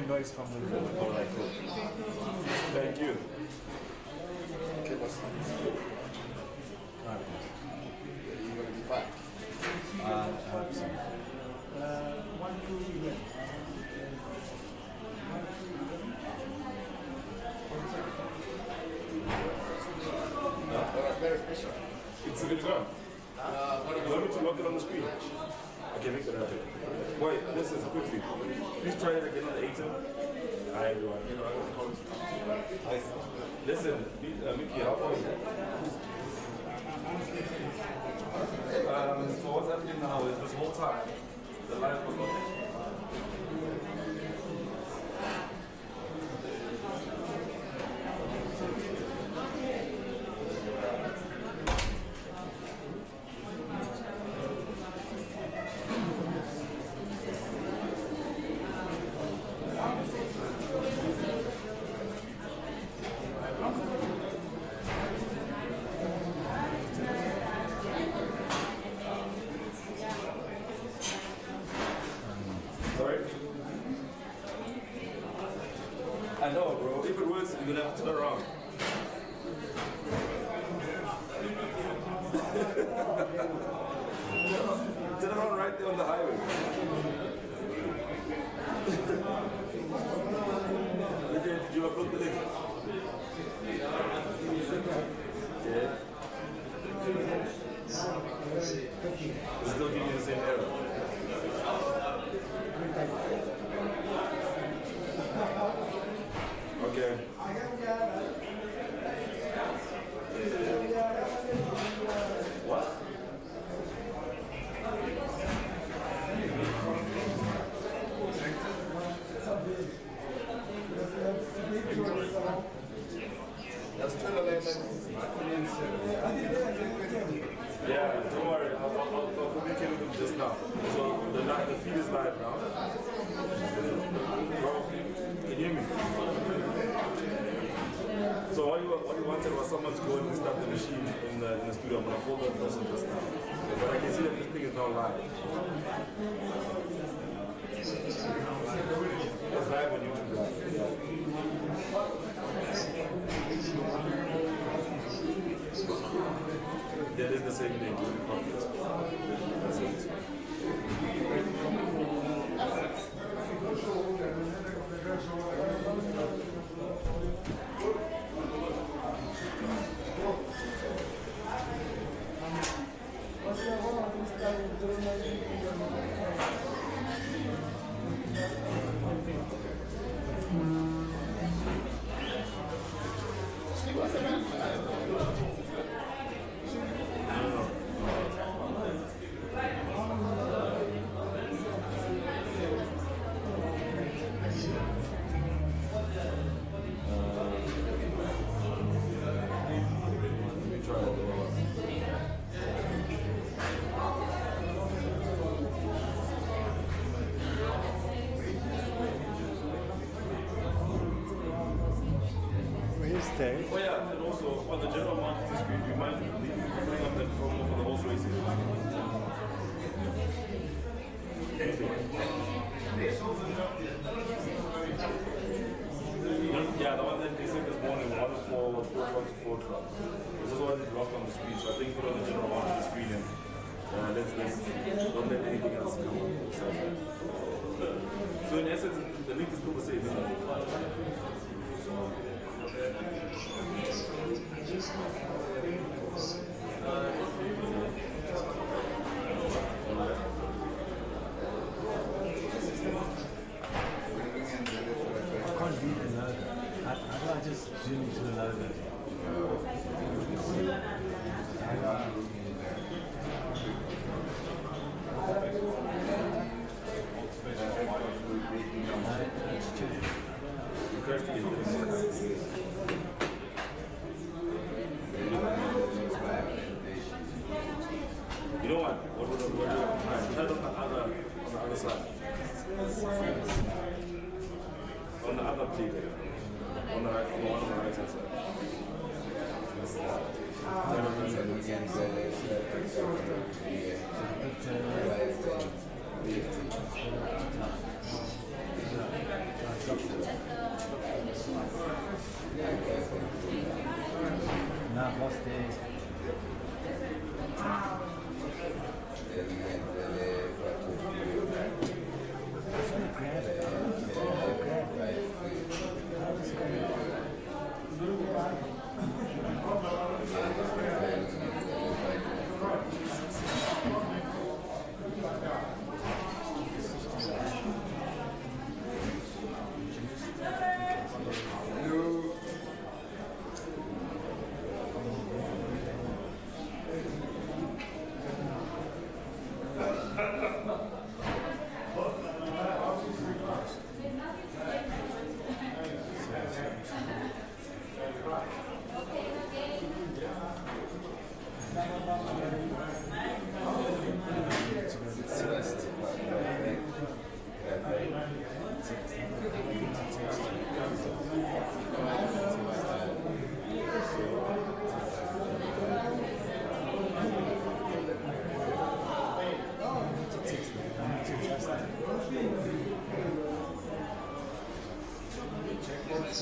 me noise from the room. All right, cool. Thank you. Okay, what's you're going to be fine. I hope so. 1, 2, yeah. Very special. It's a good one. You want me to lock it on the screen? Okay, make that happen. Wait, this is quickly. Please try it again on the 18. Hi everyone. Listen, Mickey, how are you? So what's happening now is this whole time, the live was not. I know, bro. If it works, you're gonna have to turn around. Turn around right there on the highway. Okay, did you upload the link? Okay. It's still giving you the same error. Okay. What? That's 2 11. Yeah, don't worry. I'll communicate with them just now. So the feed is live now. Bro, can you hear me? So what you wanted was someone to go and start the machine in the studio. I'm going to call that person just now. But I can see that this thing is now live. It's live on YouTube. That is the same name. That's it. Dave. Oh yeah, and also on the general marketing screen, we might bring up that promo for the horse racing. Yeah, the one that they said this morning, 1 for 4 truck to 4 truck. This is what is locked on the screen, so I think put on the general marketing screen and let's don't let anything else come on. So in essence, the link is still the same, isn't it? I can't read the logo. How do I just zoom into the logo? You know what? What would I try on the other side. On the other plate. On the right hand side.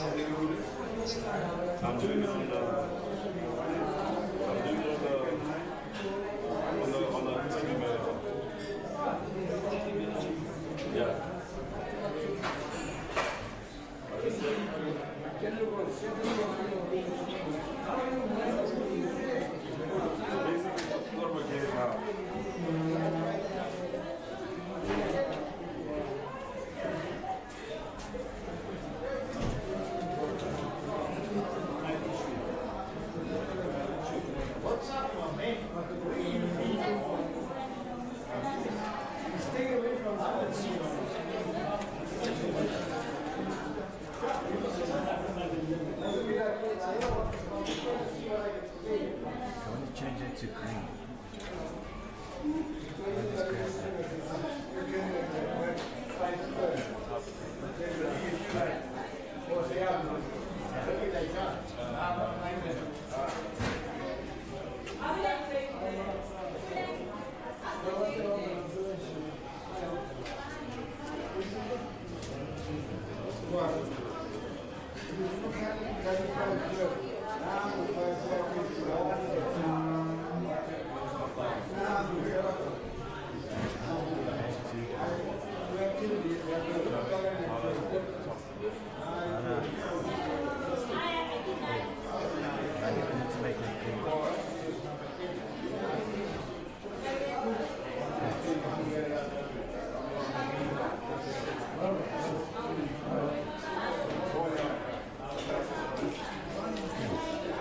I'm doing it on the TV manager. Yeah. So basically, what we're getting now. I want to change it to green. I'll just grab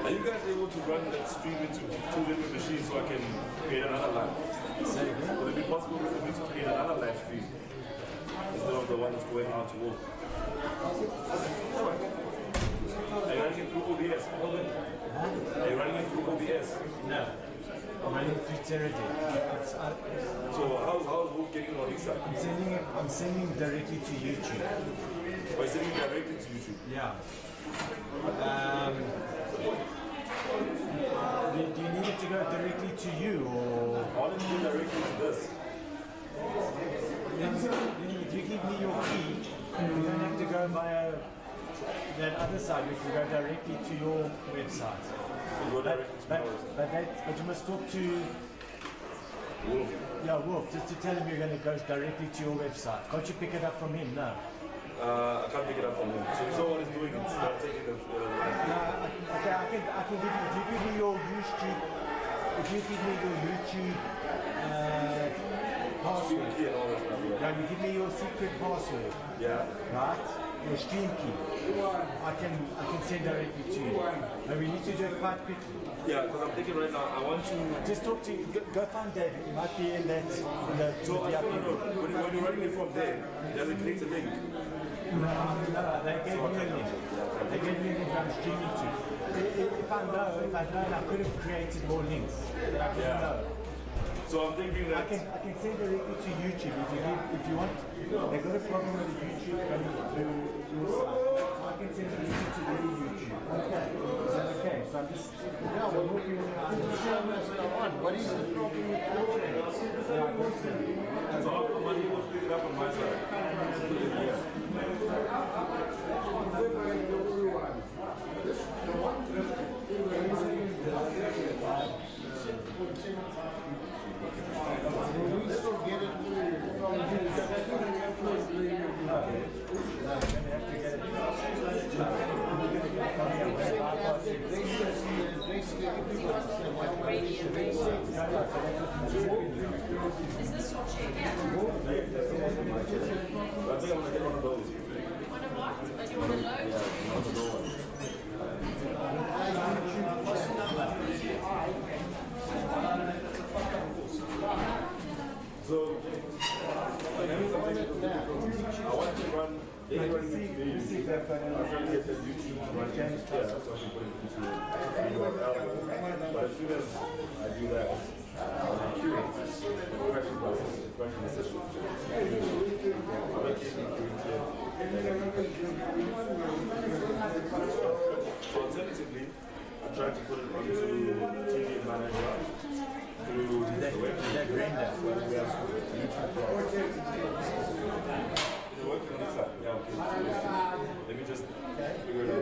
Are you guys able to run that stream into 2 different machines so I can create another live? Would it be possible for me to create another live stream instead of the one that's going out to work? Are you running it through OBS? Are you running it through OBS? No. I'm running through Teradata. So how's Wolf getting on his side? I'm sending directly to YouTube. By sending directly to YouTube? Yeah. Do you need it to go directly to you, or Why don't you directly to this? then if you give me your key, you don't have to go via that other side. You can go directly to your website. You go directly to my website. But you must talk to Wolf. Yeah, Wolf, just to tell him you're going to go directly to your website. Can't you pick it up from him? No. I can't pick it up from him. So this is what he's doing. It's not taking the. Okay, I can give you. If you give me your YouTube, password. Key and all that stuff. Yeah, you give me your secret password. Yeah. Right? Your stream key. I can send directly to you. But we need to do it quite quickly. Yeah, because I'm thinking right now, I want to. Just talk to go find David. He might be in that. So I don't know. When you're running it from there, does it create a link? No, they gave me a link. They gave me a link I'm streaming to. If I know, and I could have created more links. But I didn't know. So I'm thinking that. I can send directly to YouTube if you want. They've got a problem with YouTube coming through your site. I can send it to their YouTube. Okay. Is that okay? So I'm just we're looking What is the problem with your So how come money was picked up on my side? We still get it Is this your check? Yeah. I think I'm going to get one of those. Want a what? Do you want a load? Yeah, I want to know one. So, I want to run. I'm trying to get the YouTube to run. Yeah, so I can put it into URL. But as soon as I do that, I'm curious. Question assistant. So alternatively, I'm trying to put it onto TV Manager through the web. that render. It's working on this side. Yeah, okay. Let me just figure it out.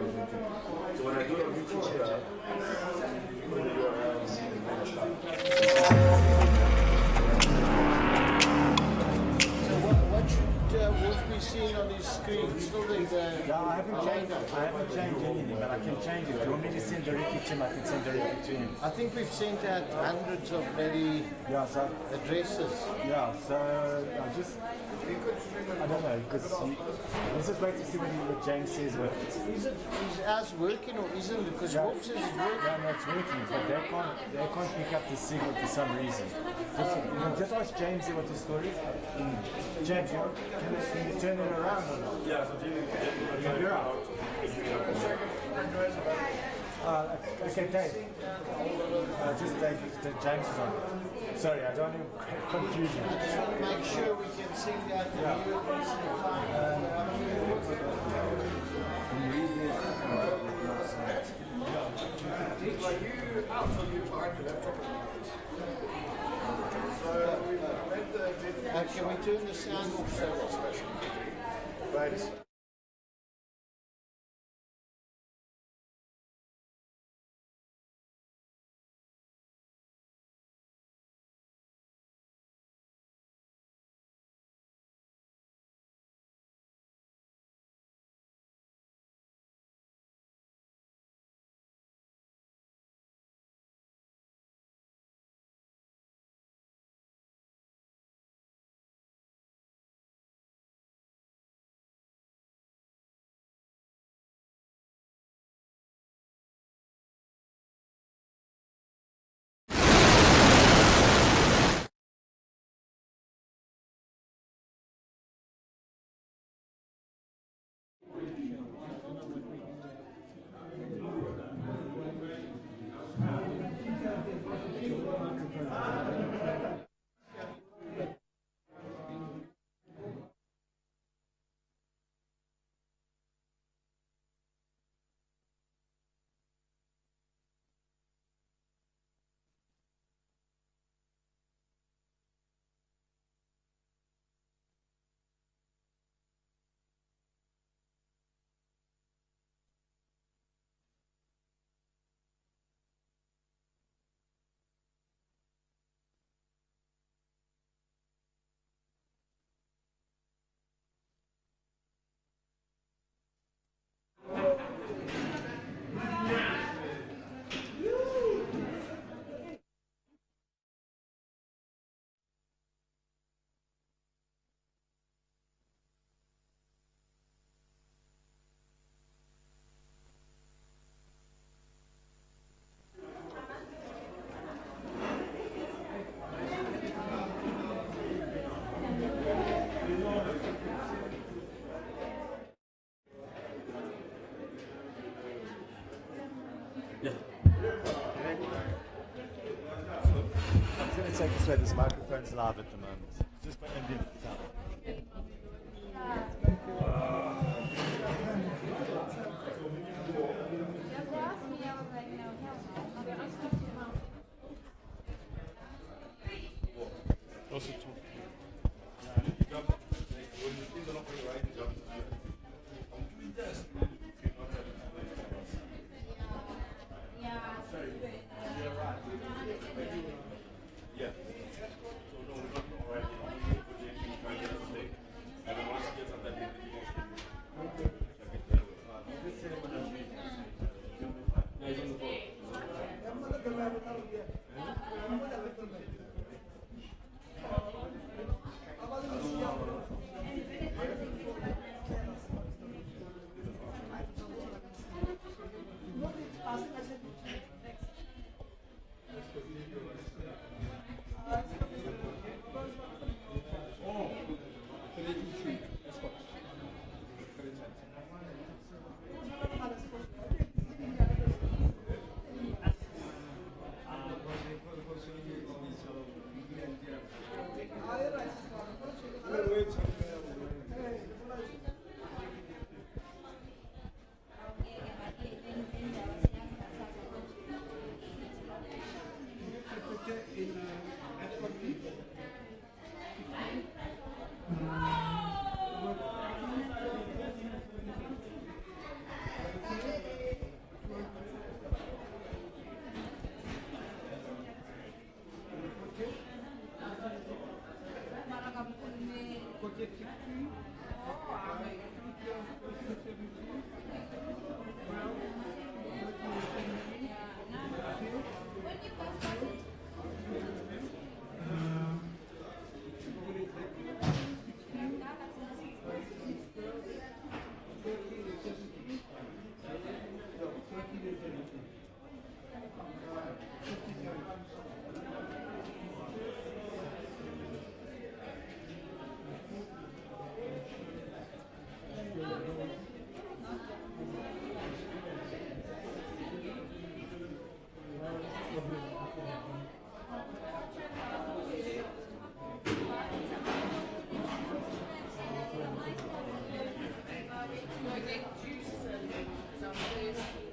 the Yeah, I haven't changed anything, but I can change it. If you want me to send directly to him, I can send directly to him. I think we've sent out hundreds of bloody Yeah, so addresses. yeah, so I don't know, because let's just wait to see what James says with it. Is ours working or isn't it? Because Wolf says it's working. Yeah, no, it's working, but they can't pick up the signal for some reason. Just ask James what the story is. James, can you turn it around or not? Yeah, so Jamie, You're out. Okay, Dave. Just Dave, James is on. Sorry, I don't want to confuse you. Just want to make sure we can send out the new address and find can we turn the sound off so right. I'm going to take this way. This microphone's live at the moment. Just by ambient sound. Yeah. So no, we're not already. get juice and some thirsty.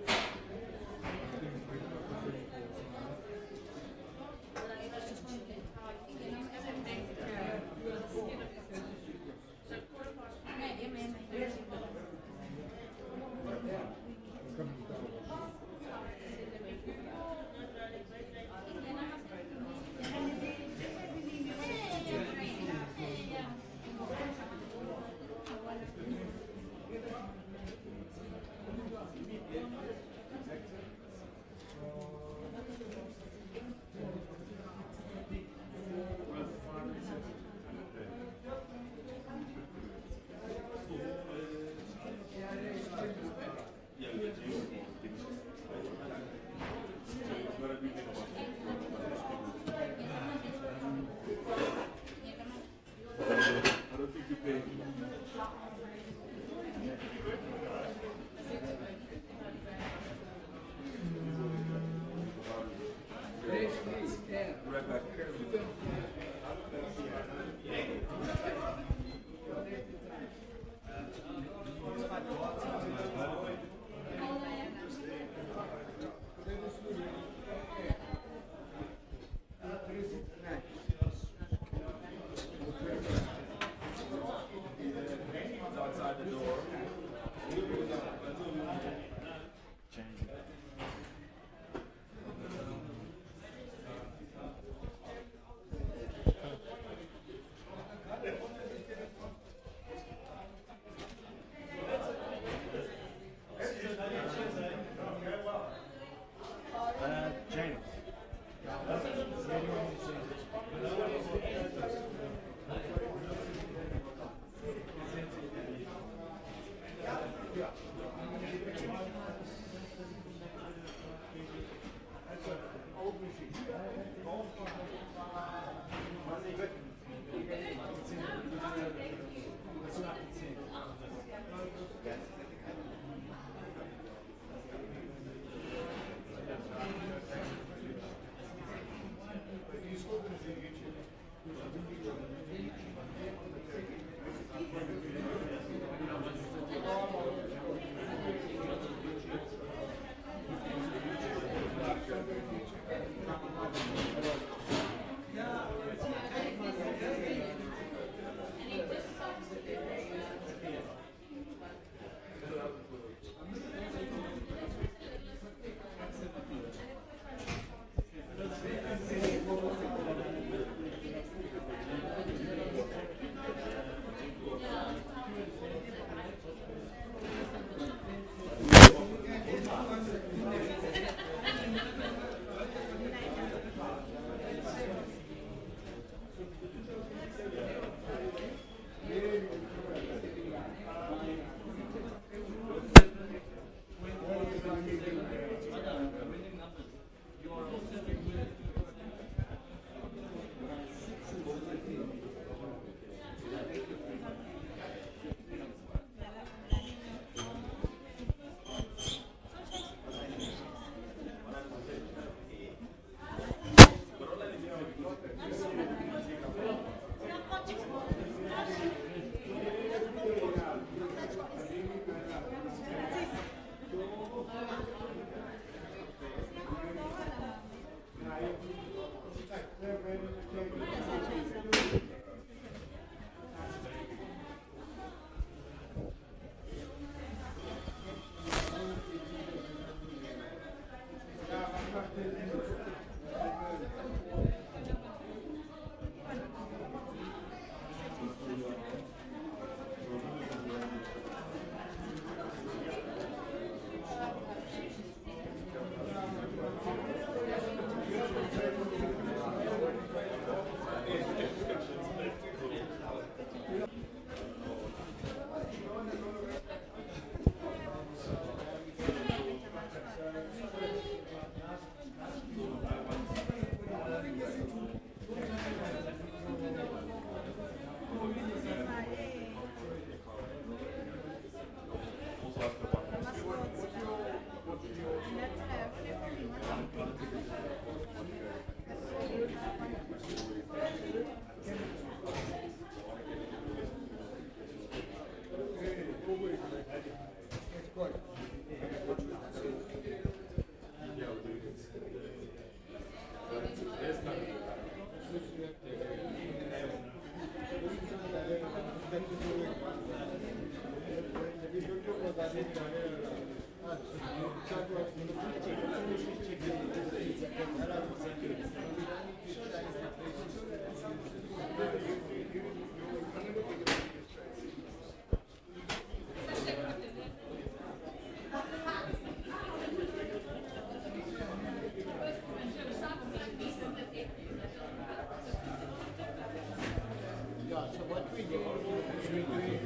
Yeah, so what we do is we do it.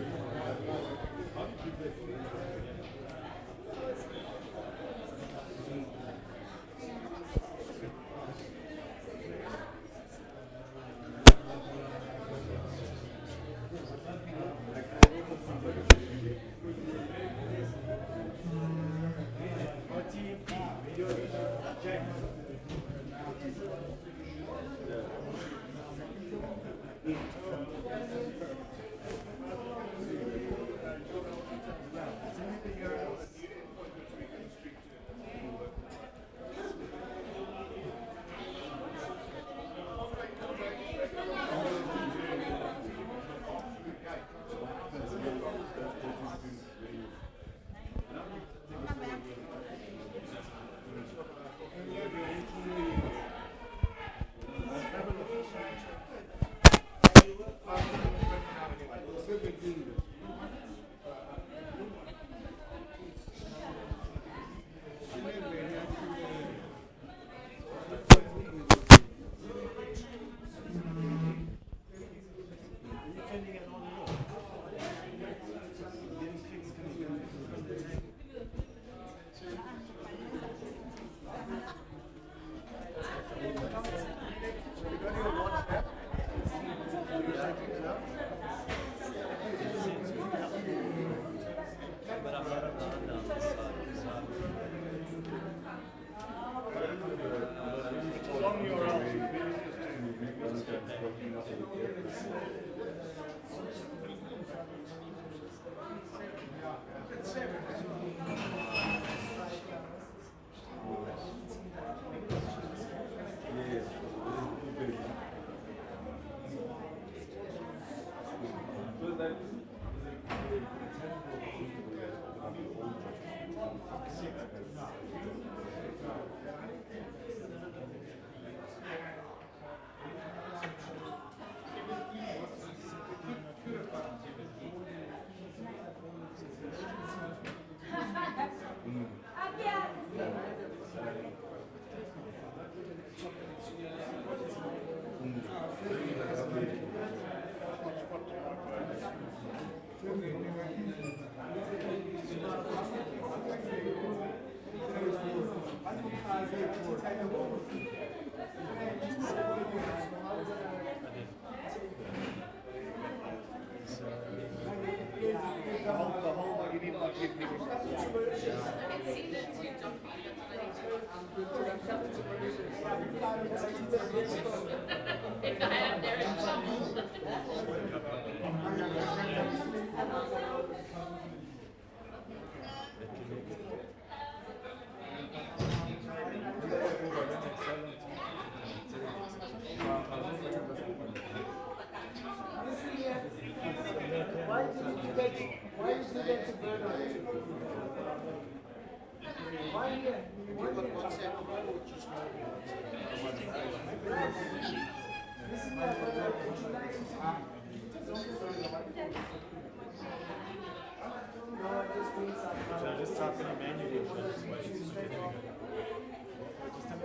Just talking manually. Just tell me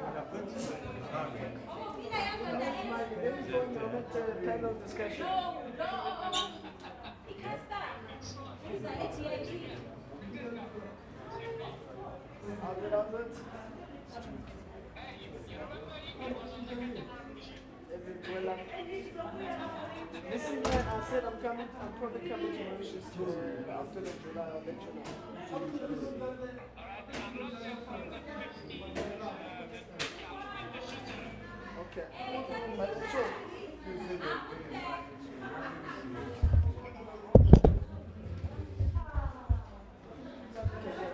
what happened. Panel discussion. Listen, man, I said I'm probably coming to Mauritius after the July. I'll let you know. Okay. But sure. Okay.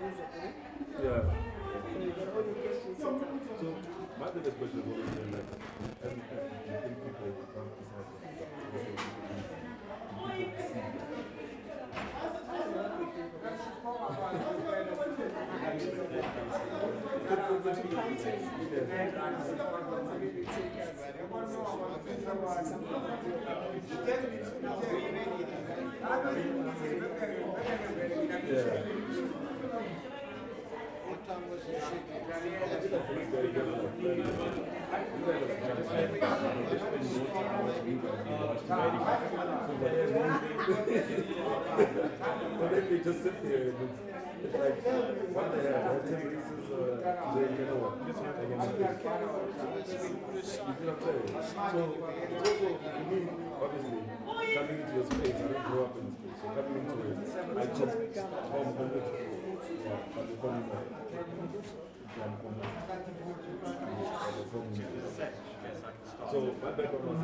So my biggest question is always been like, every time you think people don't decide what people see. What time was the shooting? But then they just sit there and it's like, what the hell? 10 races, they get over. You see what I'm saying? So, it's also, for me, obviously, coming into a space, I didn't grow up in a space. So coming into it, I took from 100 to 4. So my background was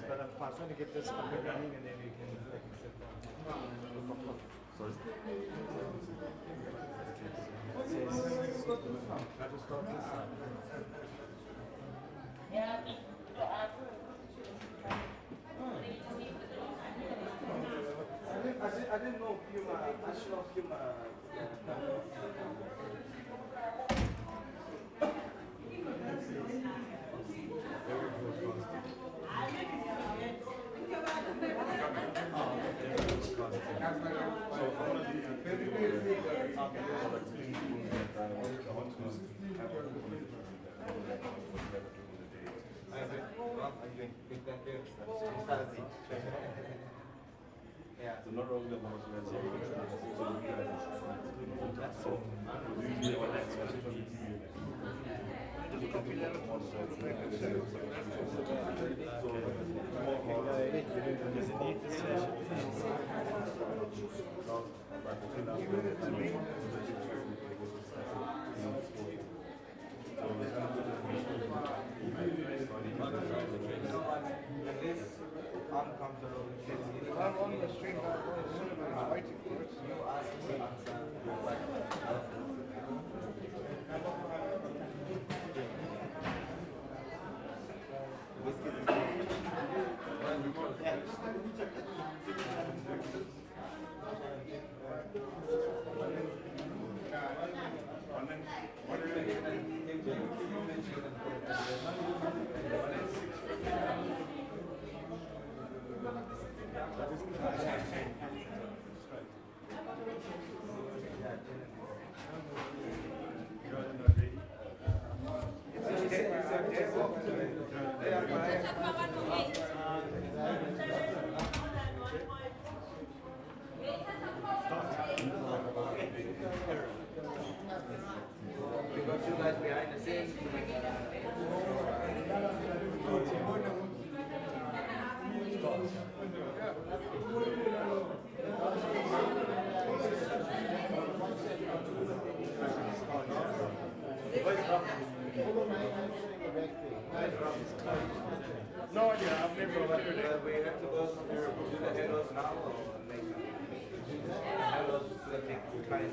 But I'm trying to get this up and running and then we can sit down. Sorry? I just start this side. I didn't know Puma. I should have Puma. So not only the most I'm on the street, I'm waiting for it. No idea, I've never heard it. We have to go to the headers now or later? Headers will take time.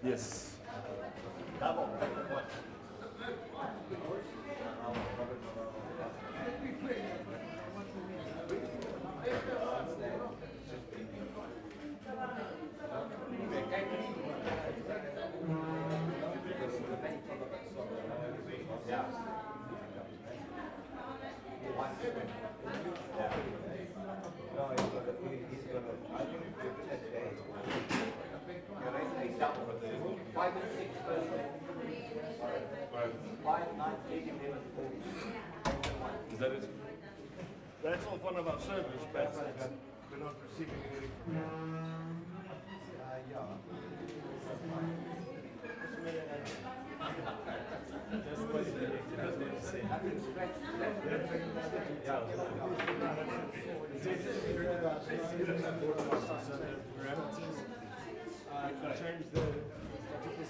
Yes. Is that it? That's off one of our servers, but we're not receiving anything from you. Change the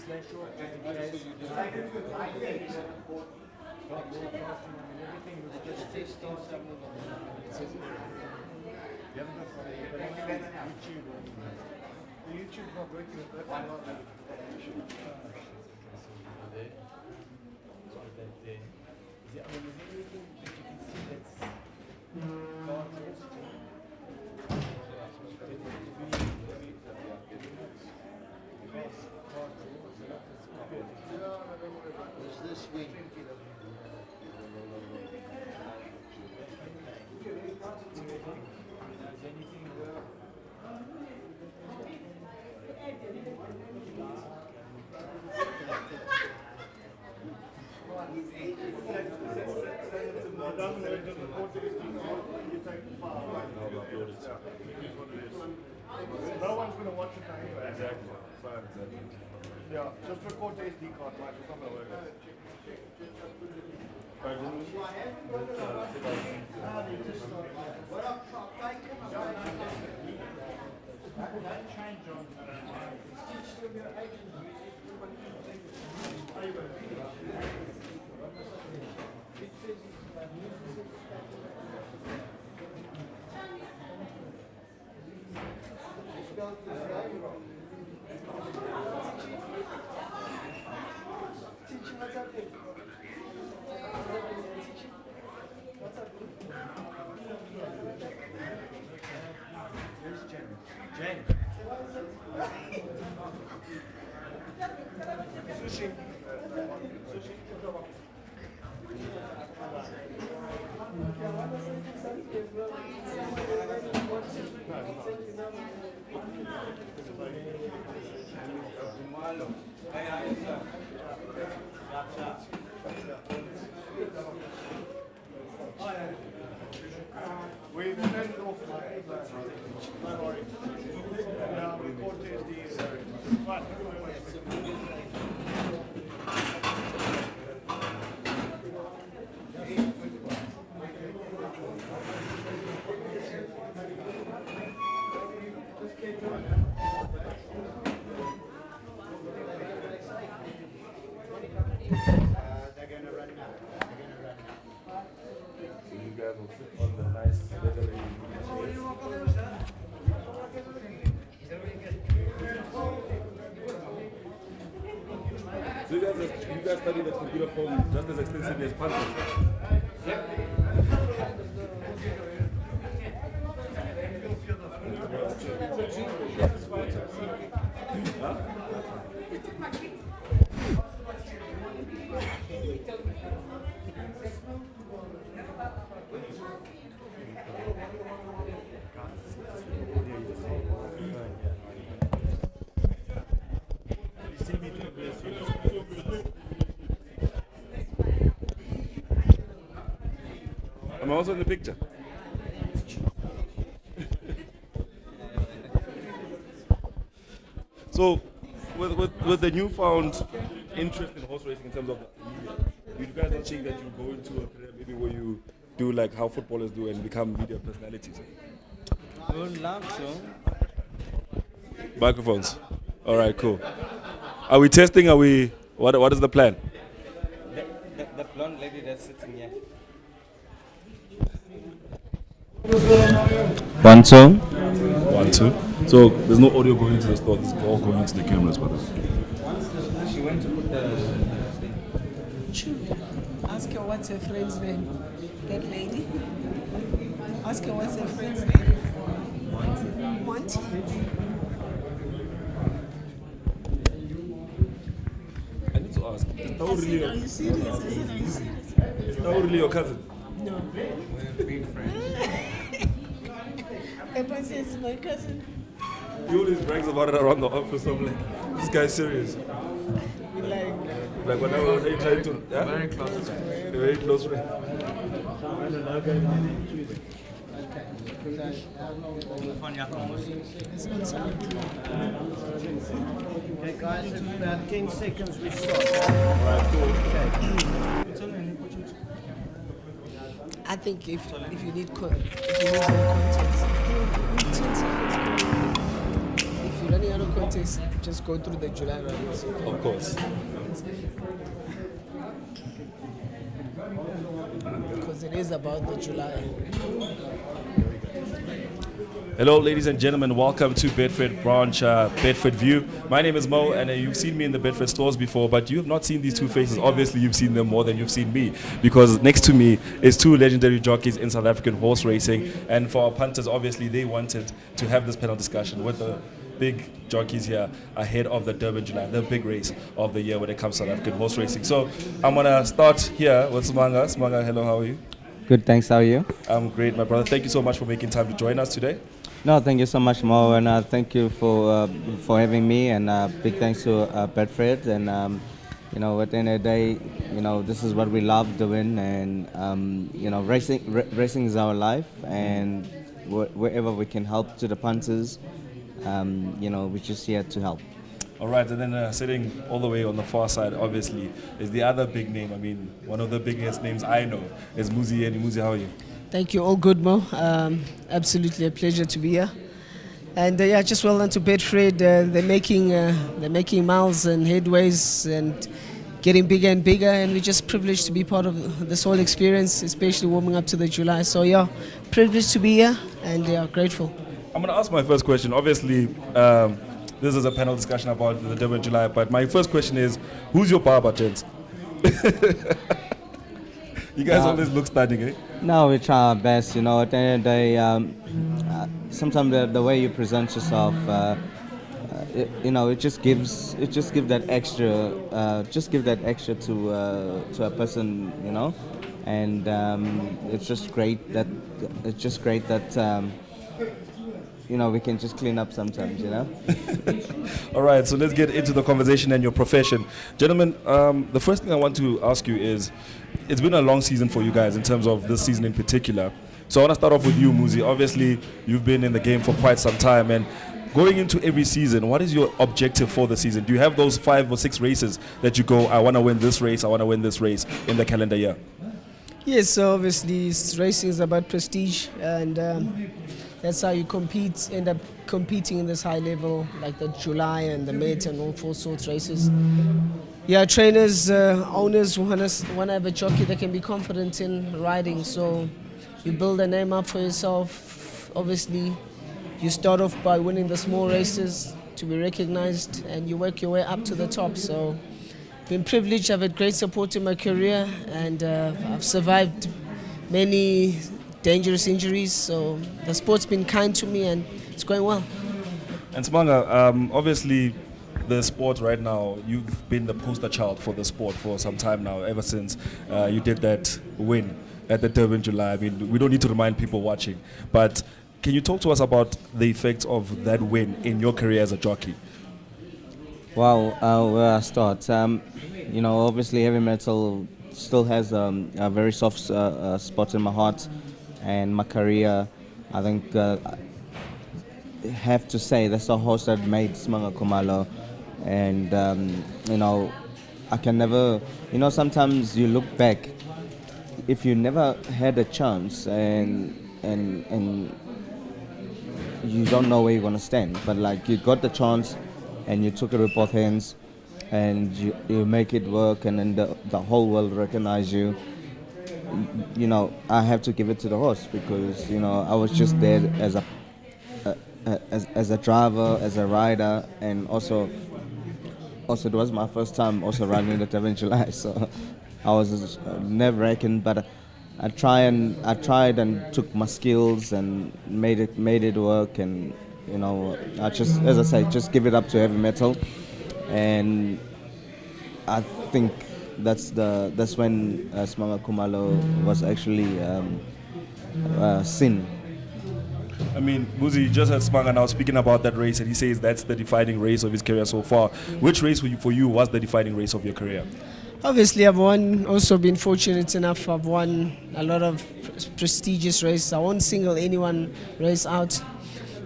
slash short just in case you decide to stop broadcasting and everything was just start something it says here. You haven't got YouTube or The YouTube not working with that. why not? Is there anything that you can see that's gone? the swing. No one's going to watch it anyway. Exactly. Yeah, just record the SD card, Mike. It's not going to work. We've turned it off, Mike. Don't worry. Yeah, record the SD. Right. They're going to run now. You guys will sit on the nice leathery So you guys study the computer form just as extensively as Panthers? Huh? I'm also in the picture. So, with the newfound interest in horse racing in terms of the media, you guys not think that you go into a career maybe where you do like how footballers do and become media personalities? I would love to. Microphones. All right, cool. Are we testing? Are we? What is the plan? The blonde lady that's sitting here. 1, 2. 1, 2. So there's no audio going into the store. It's all going into the cameras, by the way. She went to put the. Ask her what's her friend's name. That lady. Ask her what's her friend's name. Monty. I need to ask. Is Tao really Are you serious? I said, are you serious? is Tao really your cousin? No. We're big friends. Pepper says my cousin. He always brags about it around the office. I'm like, this guy's serious. Like whenever they try to. Yeah? Very close. Very close friend. Okay, guys, in about 10 seconds we start. I think if you need more context, if you're running out of context, just go through the July rallies. Of course. Because it is about the July. Hello, ladies and gentlemen. Welcome to Betfred branch, Bedfordview. My name is Mo, and you've seen me in the Betfred stores before, but you have not seen these two faces. Obviously, you've seen them more than you've seen me, because next to me is two legendary jockeys in South African horse racing. And for our punters, obviously, they wanted to have this panel discussion with the big jockeys here ahead of the Durban July, the big race of the year when it comes to South African horse racing. So I'm going to start here with Smanga. Smanga, hello, how are you? Good, thanks. How are you? I'm great, my brother. Thank you so much for making time to join us today. No, thank you so much, Mo, and thank you for having me, and big thanks to Betfred. And you know, at the end of the day, you know, this is what we love doing, and you know, racing is our life, and wherever we can help to the punters, you know, we're just here to help. All right, and then sitting all the way on the far side, obviously, is the other big name. I mean, one of the biggest names I know is Muzi. And Muzi, how are you? Thank you. All good, Mo. Absolutely a pleasure to be here. And yeah, just well done to Betfred. They're making miles and headways and getting bigger and bigger. And we're just privileged to be part of this whole experience, especially warming up to the July. So yeah, privileged to be here and yeah, grateful. I'm going to ask my first question. Obviously, this is a panel discussion about the Durban July, but my first question is, who's your barber, gents? You guys always look stunning, eh? No, we try our best. You know, at the end of the day, sometimes the way you present yourself, you know, it just gives that extra, to a person, you know, and it's just great that you know, we can just clean up sometimes, you know. All right, so let's get into the conversation and your profession. Gentlemen, the first thing I want to ask you is, it's been a long season for you guys in terms of this season in particular. So I want to start off with you, Muzi. Obviously, you've been in the game for quite some time, and going into every season, what is your objective for the season? Do you have those 5 or 6 races that you go, I want to win this race, I want to win this race in the calendar year? Yes, so obviously racing is about prestige, and that's how you end up competing in this high level, like the July and the Met and all sorts races. Yeah, trainers, owners want to have a jockey that can be confident in riding, so you build a name up for yourself. Obviously, you start off by winning the small races to be recognized, and you work your way up to the top. So been privileged, I've had great support in my career, and I've survived many dangerous injuries, so the sport's been kind to me and it's going well. And Smanga, obviously the sport right now, you've been the poster child for the sport for some time now, ever since you did that win at the Durban July. I mean, we don't need to remind people watching, but can you talk to us about the effects of that win in your career as a jockey? Wow, where I start? You know, obviously heavy metal still has a very soft spot in my heart and my career. I think I have to say that's the horse that made Smanga Khumalo. And you know, I can never, you know, sometimes you look back, if you never had a chance and you don't know where you're gonna stand, but like you got the chance and you took it with both hands and you make it work, and then the whole world recognize you. You know, I have to give it to the horse, because you know I was just there as a driver, as a rider, and also it was my first time also riding the Durban July, so I was nerve-wracking, but I tried and took my skills and made it work. And you know, I just, as I say, just give it up to heavy metal, and I think that's when Smanga Khumalo was actually seen. I mean, Muzi just had Smanga now speaking about that race, and he says that's the defining race of his career so far. Which race for you was the defining race of your career? Obviously, I've been fortunate enough. I've won a lot of prestigious races. I won't single any one race out.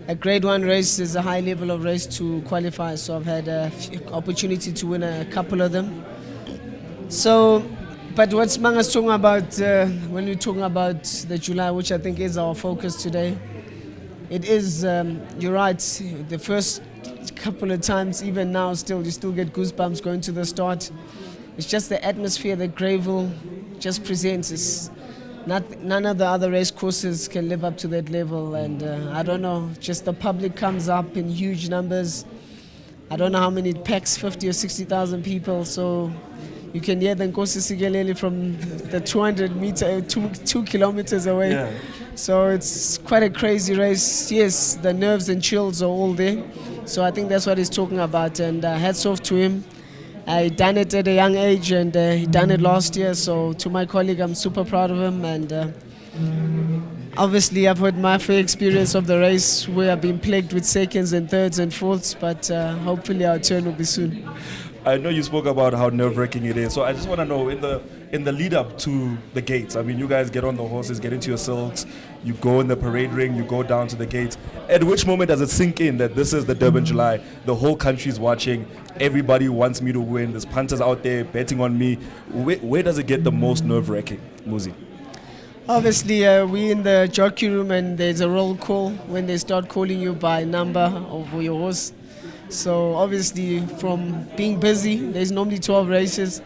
A grade 1 race is a high level of race to qualify, so I've had an opportunity to win a couple of them. So, but what Smanga's talking about, when we're talking about the July, which I think is our focus today, it is, you're right, the first couple of times, even now still, you still get goosebumps going to the start. It's just the atmosphere that Greyville just presents. It's none of the other race courses can live up to that level, and I don't know, just the public comes up in huge numbers. I don't know how many it packs, 50 or 60,000 people, so you can hear the Nkosi Sikeleli from the 2 kilometers away. Yeah. So it's quite a crazy race. Yes, the nerves and chills are all there. So I think that's what he's talking about, and hats off to him. He done it at a young age, and he done it last year. So to my colleague, I'm super proud of him, and obviously I've had my fair experience of the race where I've been plagued with seconds and thirds and fourths, but hopefully our turn will be soon. I know you spoke about how nerve-wracking it is, so I just want to know, in the lead up to the gates, I mean, you guys get on the horses, get into your silks, you go in the parade ring, you go down to the gates. At which moment does it sink in that this is the Durban July, the whole country's watching, everybody wants me to win, there's punters out there betting on me? Where does it get the most nerve-wracking, Muzi? Obviously, we in the jockey room, and there's a roll call when they start calling you by number of your horse. So obviously, from being busy, there's normally 12 races.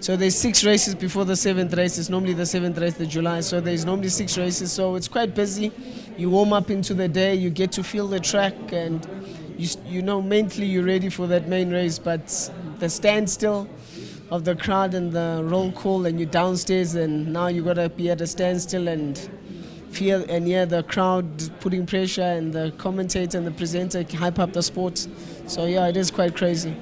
So there's 6 races before the 7th race. It's normally the 7th race, the July. So there's normally 6 races. So it's quite busy. You warm up into the day. You get to feel the track, and you know mentally you're ready for that main race. But the standstill of the crowd and the roll call, and you're downstairs, and now you gotta be at a standstill and feel and hear the crowd putting pressure, and the commentator and the presenter hype up the sport. So yeah, it is quite crazy.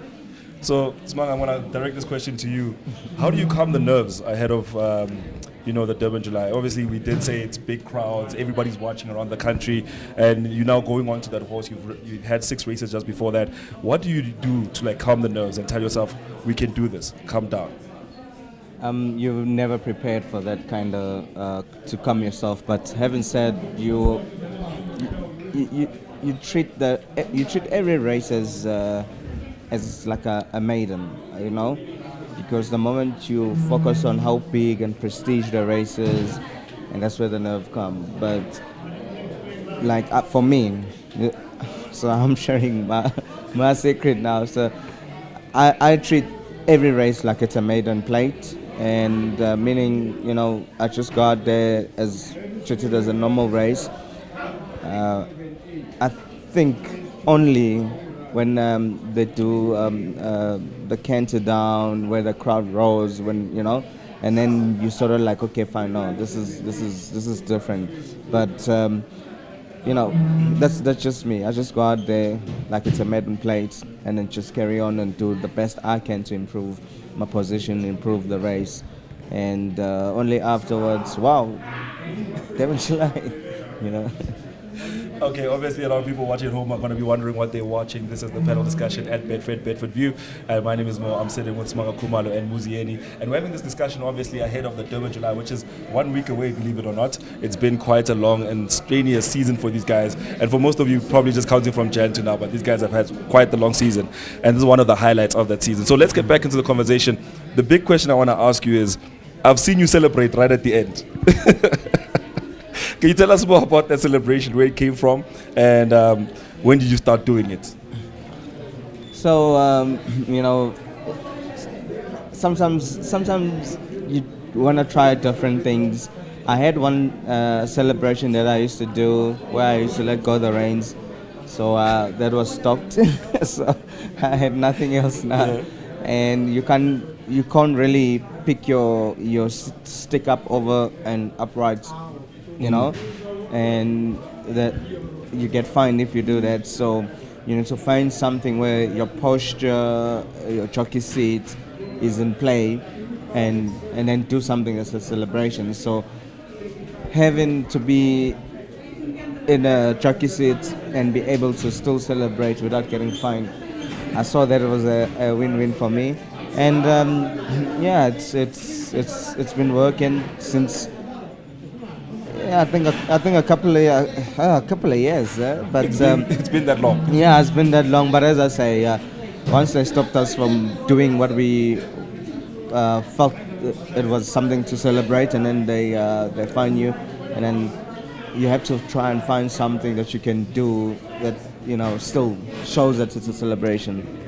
So Smang, I want to direct this question to you. How do you calm the nerves ahead of the Durban July? Obviously, we did say it's big crowds, everybody's watching around the country, and you're now going on to that horse. You had 6 races just before that. What do you do to like calm the nerves and tell yourself, we can do this, calm down? You're never prepared for that kind of to calm yourself. But having said, you treat every race as like a maiden, you know, because the moment you focus on how big and prestige the race is, and that's where the nerve comes. But like for me, so I'm sharing my secret now. So I treat every race like it's a maiden plate, and meaning, you know, I just go out there as treated as a normal race. I think only when they do the canter down, where the crowd roars, when, you know, and then you sort of like, okay, fine, no, this is different. But you know, that's just me. I just go out there like it's a maiden plate, and then just carry on and do the best I can to improve my position, improve the race, and only afterwards, wow, Durban July, you know. Okay, obviously a lot of people watching at home are going to be wondering what they're watching. This is the panel discussion at Betfred Bedfordview. My name is Mo. I'm sitting with Smanga Khumalo and Muzieni. And we're having this discussion obviously ahead of the Durban July, which is 1 week away, believe it or not. It's been quite a long and strenuous season for these guys. And for most of you, probably just counting from Jan to now, but these guys have had quite the long season. And this is one of the highlights of that season. So let's get back into the conversation. The big question I want to ask you is, I've seen you celebrate right at the end. Can you tell us more about that celebration, where it came from, and when did you start doing it? So, you know, sometimes you want to try different things. I had one celebration that I used to do where I used to let go the reins. So that was stopped. So I had nothing else now. Yeah. And you can't really pick your stick up over and upright, you know, and that you get fined if you do that. So you need to find something where your posture, your jockey seat is in play, and then do something as a celebration. So having to be in a jockey seat and be able to still celebrate without getting fined, I saw that it was a win-win for me. And yeah, it's been working since. Yeah, I think a couple of years. But it's been that long. Yeah, it's been that long. But as I say, once they stopped us from doing what we felt it was something to celebrate, and then they fine you, and then you have to try and find something that you can do that, you know, still shows that it's a celebration.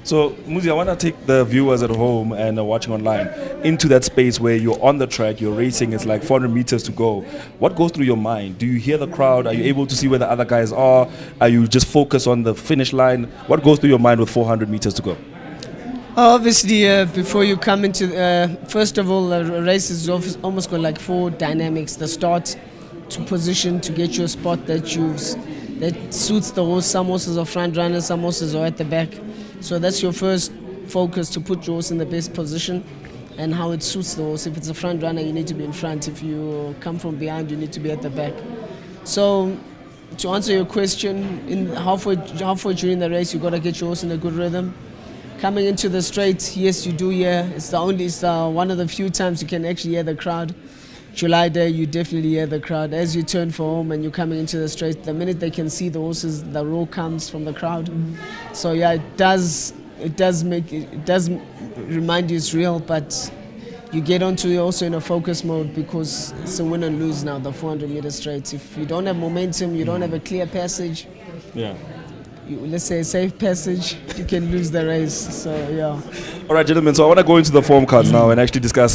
So, Muzi, I want to take the viewers at home and watching online into that space where you're on the track, you're racing, it's like 400 meters to go. What goes through your mind? Do you hear the crowd? Are you able to see where the other guys are? Are you just focused on the finish line? What goes through your mind with 400 meters to go? Obviously, before you come into, first of all, a race is almost got like 4 dynamics. The start to position to get your spot that that suits the horse. Some horses are front runners, some horses are at the back. So that's your first focus, to put your horse in the best position and how it suits the horse. If it's a front runner, you need to be in front. If you come from behind, you need to be at the back. So to answer your question, in halfway during the race, you got to get your horse in a good rhythm. Coming into the straight, yes, you do hear. It's one of the few times you can actually hear the crowd. July day, you definitely hear the crowd. As you turn for home and you're coming into the straight, the minute they can see the horses, the roar comes from the crowd. So yeah, it does remind you it's real, but you get onto it also in a focus mode, because it's a win and lose now, the 400-meter straight. If you don't have momentum, you don't have a clear passage, let's say a safe passage, you can lose the race. So yeah. All right, gentlemen, so I want to go into the form cards now and actually discuss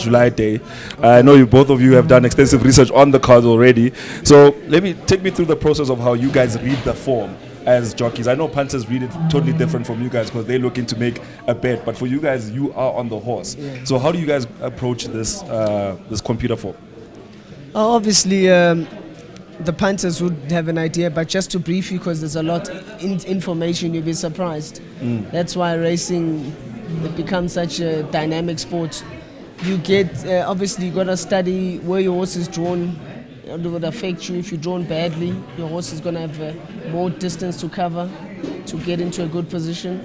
July day. I know both of you have done extensive research on the cards already. So take me through the process of how you guys read the form as jockeys. I know punters read it totally different from you guys because they're looking to make a bet. But for you guys, you are on the horse. Yeah. So how do you guys approach this computer form? Obviously, the punters would have an idea, but just to brief you, because there's a lot information, you'll be surprised. That's why racing, it becomes such a dynamic sport. You get, obviously you got to study where your horse is drawn. It would affect you. If you're drawn badly, your horse is going to have more distance to cover to get into a good position.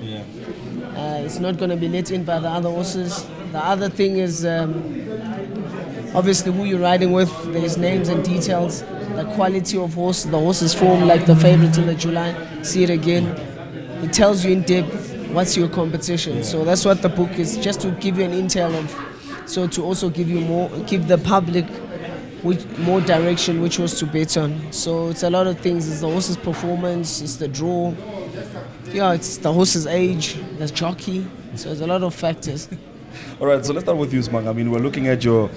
It's not going to be let in by the other horses. The other thing is obviously who you're riding with. There's names and details. The quality of horse, the horse's form, like the favorites in the July, see it again. It tells you in depth what's your competition. So that's what the book is, just to give you an intel of, so to also give the public more direction which horse to bet on. So it's a lot of things. It's the horse's performance, it's the draw, it's the horse's age, the jockey. So there's a lot of factors. All right, so let's start with you, Smang. I mean, we're looking at your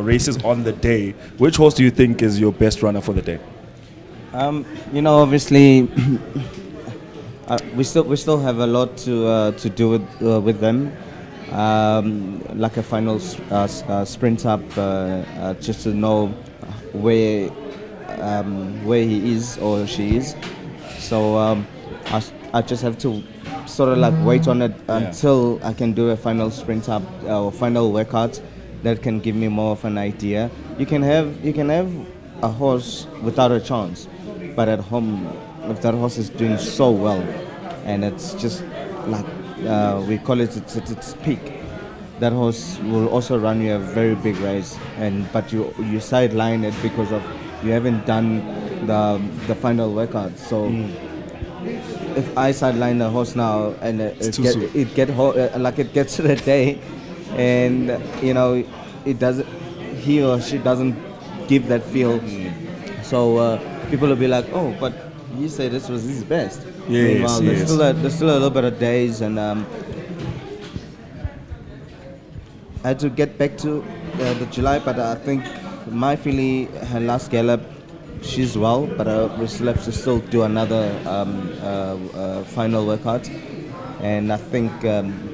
races on the day. Which horse do you think is your best runner for the day? Obviously, we still have a lot to do with them. Like a final sprint up, just to know where he is or she is. So I just have to sort of like wait on it until I can do a final sprint up or final workout that can give me more of an idea. You can have a horse without a chance, but at home, if that horse is doing so well, and it's just like we call it its peak, that horse will also run you a very big race, but you sideline it because of you haven't done the final workout. So if I sideline the horse now and it gets to the day, and he or she doesn't give that feel, so people will be like, oh, but you say this was his best. Yes, there's still a little bit of days, and I had to get back to the July, but I think my filly, her last gallop, she's well, but we still have to still do another final workout, and I think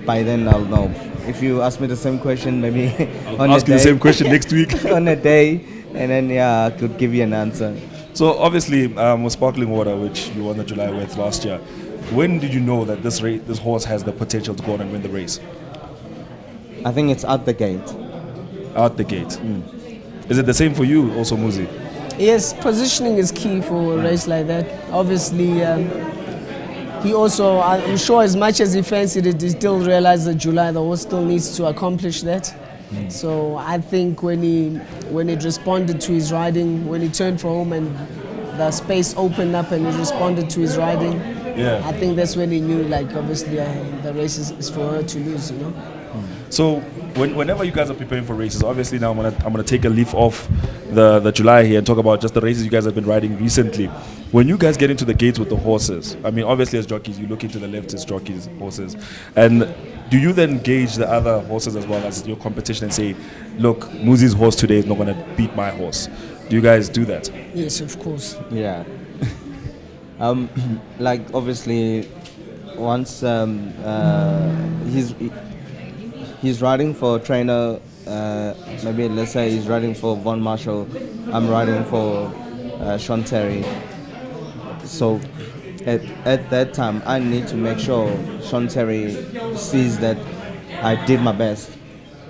by then I'll know. If you ask me the same question, maybe I'll ask you the same question next week on a day, and then I could give you an answer. So obviously, with Sparkling Water, which you won the July with last year, when did you know that this horse has the potential to go on and win the race? I think it's out the gate. Out the gate. Is it the same for you also, Muzi? Yes, positioning is key for a race like that. Obviously, he also, I'm sure as much as he fancied it, he still realized that July, the horse still needs to accomplish that. So I think when it responded to his riding, when he turned for home and the space opened up and he responded to his riding, I think that's when he knew, like, obviously the race is for her to lose, So whenever you guys are preparing for races, obviously now I'm gonna take a leaf off the July here and talk about just the races you guys have been riding recently. When you guys get into the gates with the horses, I mean, obviously as jockeys, you look into the left as jockeys, horses, and do you then gauge the other horses as well as your competition and say, look, Muzi's horse today is not gonna beat my horse? Do you guys do that? Yes, of course. Yeah. Like obviously, once he's riding for a trainer, maybe let's say he's riding for Von Marshall, I'm riding for Sean Terry. So at that time, I need to make sure Sean Terry sees that I did my best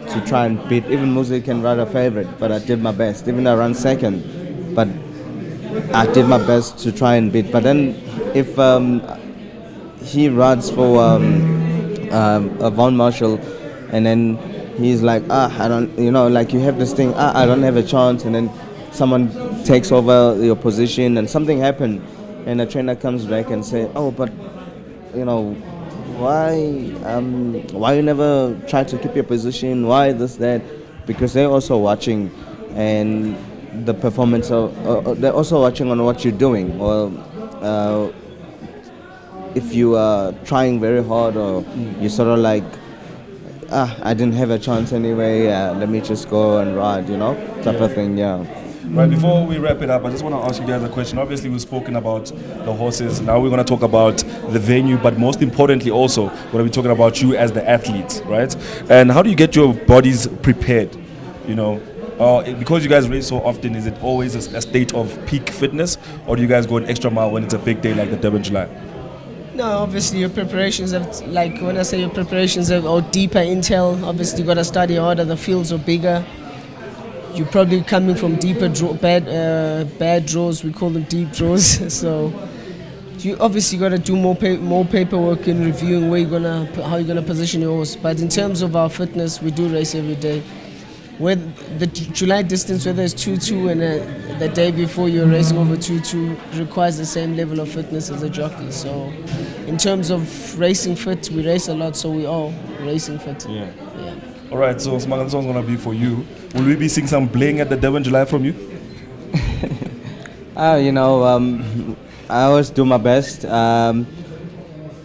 to try and beat. Even Muzi can ride a favorite, but I did my best. Even I ran second, but I did my best to try and beat. But then if he rides for Von Marshall, and then he's like, I don't, like you have this thing, I don't have a chance, and then someone takes over your position and something happened, and the trainer comes back and say, oh, but why you never try to keep your position, why this, that, because they're also watching, and the performance of they're also watching on what you're doing, or if you are trying very hard, or you sort of like, I didn't have a chance anyway, let me just go and ride, type of thing, yeah. Right, before we wrap it up, I just want to ask you guys a question. Obviously, we've spoken about the horses. Now we're going to talk about the venue, but most importantly also, we're going to be talking about you as the athlete, right? And how do you get your bodies prepared, because you guys race so often, is it always a state of peak fitness, or do you guys go an extra mile when it's a big day like the Durban July? No, obviously your preparations have, like when I say your preparations have or deeper intel, obviously you got to study harder, the fields are bigger. You're probably coming from deeper bad draws, we call them deep draws. So you obviously got to do more paperwork in reviewing how you're gonna position your horse. But in terms of our fitness, we do race every day. Whether the July distance, whether it's 2-2 and the day before you're racing over 2-2, requires the same level of fitness as a jockey. So in terms of racing fit, we race a lot, so we all racing fit. Yeah. All right, so Smanga, this one's going to be for you. Will we be seeing some bling at the Durban July from you? I always do my best. I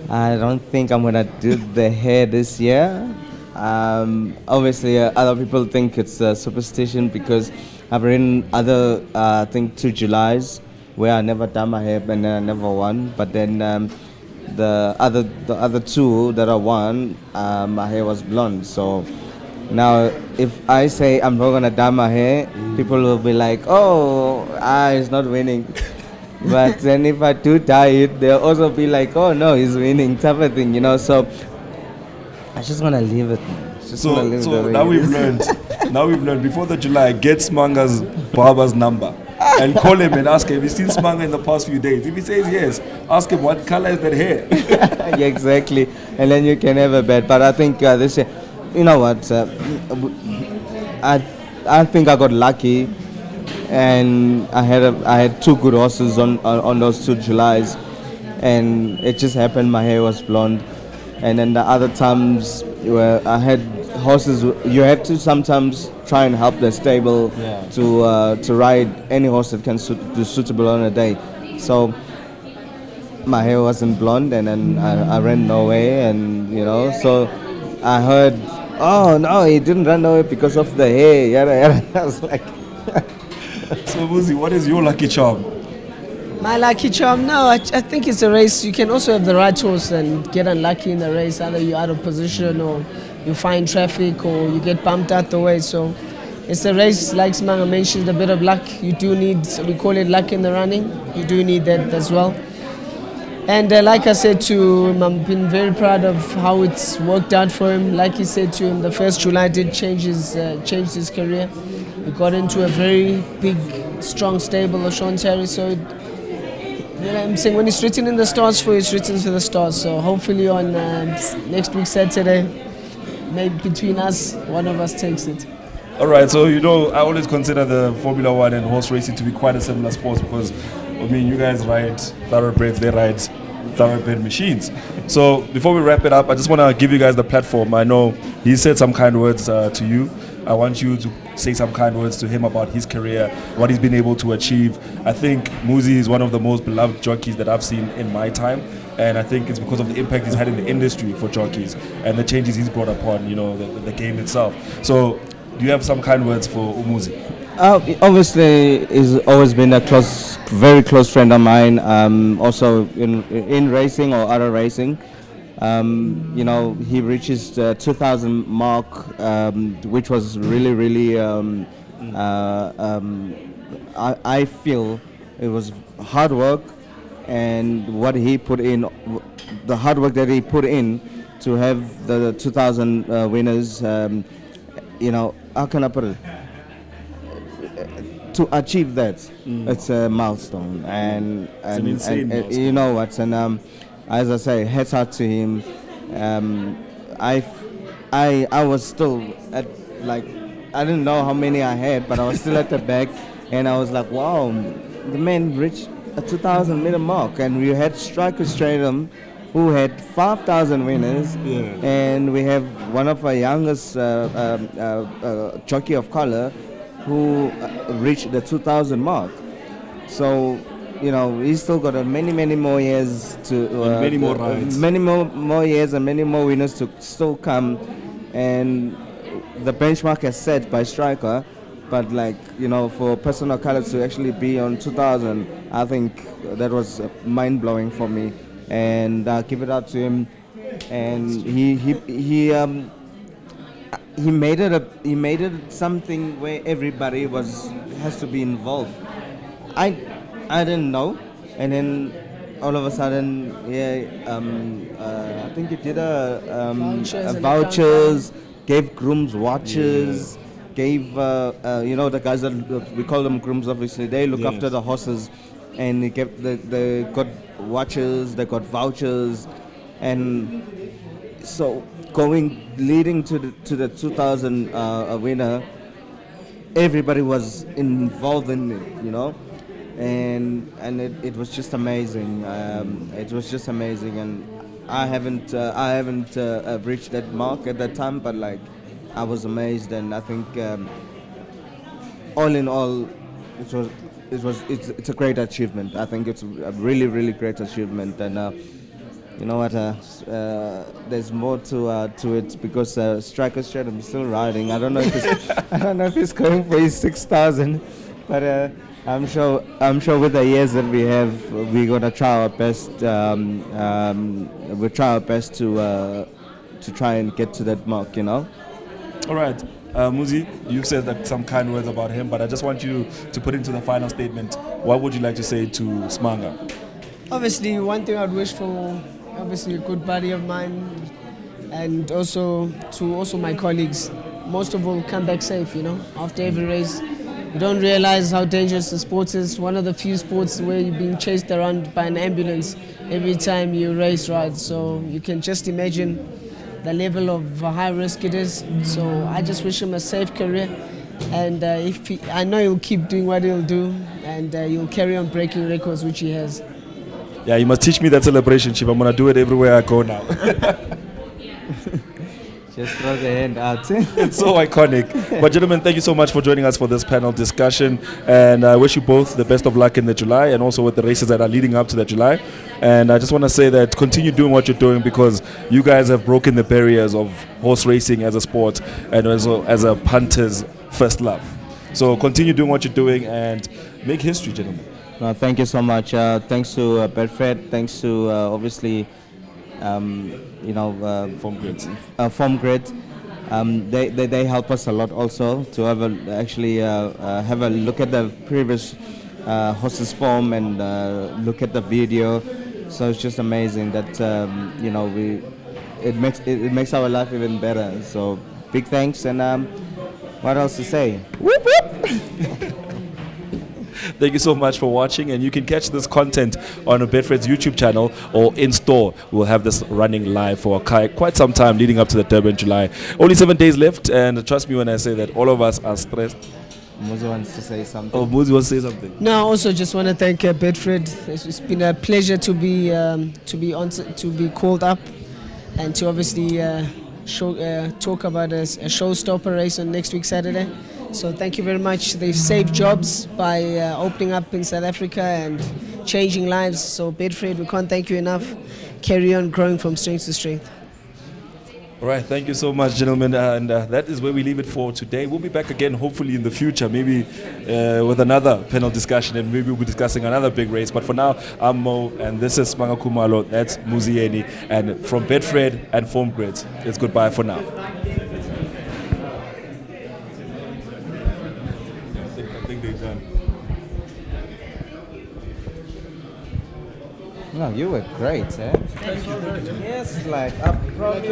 don't think I'm going to do the hair this year. Obviously, other people think it's a superstition because I've ridden other, I think 2 Julys where I never done my hair and I never won. But then the other 2 that I won, my hair was blonde. So now if I say I'm not gonna dye my hair, people will be like, oh, he's not winning. But then if I do dye it, they'll also be like, oh no, he's winning, type of thing, So I just want to leave it. So now we've learned before the July, get Smanga's barber's number and call him and ask him, have you seen Smanga in the past few days? If he says yes, ask him what color is that hair. Yeah, exactly. And then you can have a bet. But I think this year, you know what? I think I got lucky, and I had 2 good horses on those 2 Julys, and it just happened my hair was blonde. And then the other times where I had horses, you have to sometimes try and help the stable to ride any horse that can do suitable on a day. So my hair wasn't blonde, and then I ran nowhere, and so I heard, oh no, he didn't run away because of the hair, yada yada. I was like, so Muzi, what is your lucky charm? My lucky charm? No, I think it's a race. You can also have the right horse and get unlucky in the race. Either you're out of position, or you find traffic, or you get bumped out the way. So it's a race, like Smanga mentioned, a bit of luck. You do need, we call it luck in the running. You do need that as well. And like I said to him, I've been very proud of how it's worked out for him. Like he said to him, the 1st July did change his career. He got into a very big, strong stable of Sean Terry. So I'm saying when it's written in the stars for you, it's written for the stars. So hopefully on next week Saturday, maybe between us, one of us takes it. All right, so I always consider the Formula 1 and horse racing to be quite a similar sport because, you guys ride thoroughbreds, they ride thoroughbred machines. So before we wrap it up, I just want to give you guys the platform. I know he said some kind words to you. I want you to say some kind words to him about his career, what he's been able to achieve. I think Muzi is one of the most beloved jockeys that I've seen in my time, and I think it's because of the impact he's had in the industry for jockeys and the changes he's brought upon, the game itself. So do you have some kind words for Muzi? Obviously, he's always been a very close friend of mine. Also in racing or other racing. He reaches the 2,000 mark, which was really, I feel it was hard work and what he put in, the hard work that he put in to have the 2000 winners. How can I put it? To achieve that, it's a milestone, and an insane milestone. You know what? And as I say, hats out to him. I was still at, like, I didn't know how many I had, but I was still at the back, and I was like, wow, the man reached a 2,000 meter mark, and we had Striker Stratum, who had 5,000 winners, and we have one of our youngest jockey of color who reached the 2,000 mark. So, he's still got many more years to many more rides, many more years, and many more winners to still come. And the benchmark is set by Striker, but for personal color to actually be on 2,000, I think that was mind-blowing for me. And give it up to him. And he made it something where everybody has to be involved. I didn't know, and then all of a sudden, I think he did vouchers, gave grooms watches, gave the guys that we call them grooms. Obviously, they look after the horses, and they got watches, they got vouchers, and so leading to the 2000 winner, everybody was involved in it, and it was just amazing. It was just amazing, and I haven't reached that mark at that time, but I was amazed, and I think all in all, it's a great achievement. I think it's a really great achievement, and you know what? There's more to it, because Striker Stratum is still riding. I don't know if he's going for his 6,000, but I'm sure with the years that we have, we're gonna try our best. We'll try our best to try and get to that mark. All right. Muzi, you've said some kind words about him, but I just want you to put into the final statement. What would you like to say to Smanga? Obviously, one thing I'd wish for, obviously, a good buddy of mine, and also to my colleagues. Most of all, come back safe. After every race, you don't realize how dangerous the sport is. One of the few sports where you're being chased around by an ambulance every time you race, right? So you can just imagine the level of high risk it is. So I just wish him a safe career, and I know he'll keep doing what he'll do, and he'll carry on breaking records, which he has. Yeah, you must teach me that celebration, Chief. I'm gonna do it everywhere I go now. Just throw the hand out. It's so iconic. But gentlemen, thank you so much for joining us for this panel discussion, and I wish you both the best of luck in the July, and also with the races that are leading up to the July. And I just want to say that continue doing what you're doing, because you guys have broken the barriers of horse racing as a sport, and also as a punter's first love. So continue doing what you're doing and make history, gentlemen. Thank you so much. Thanks to Betfred. Thanks to obviously Formgrids. Formgrids. They help us a lot also to have a look at the previous horses' form and look at the video. So it's just amazing that it makes our life even better. So big thanks, and what else to say? Whoop whoop. Thank you so much for watching, and you can catch this content on Betfred's YouTube channel or in store. We'll have this running live for quite some time leading up to the Durban July. Only 7 days left, and trust me when I say that all of us are stressed. Muzi wants to say something. Oh, Muzi wants to say something. No, I also just want to thank Betfred. It's been a pleasure to be called up, and to obviously talk about a showstopper race on next week Saturday. So thank you very much. They've saved jobs by opening up in South Africa and changing lives. So Betfred, we can't thank you enough. Carry on growing from strength to strength. All right, thank you so much, gentlemen, and that is where we leave it for today. We'll be back again, hopefully in the future, maybe with another panel discussion, and maybe we'll be discussing another big race. But for now, I'm Mo, and this is Smanga Kumalo, that's Muzieni, and from Betfred and Formgrids, it's goodbye for now. I think they're done. No, you were great, eh? Yes, like I probably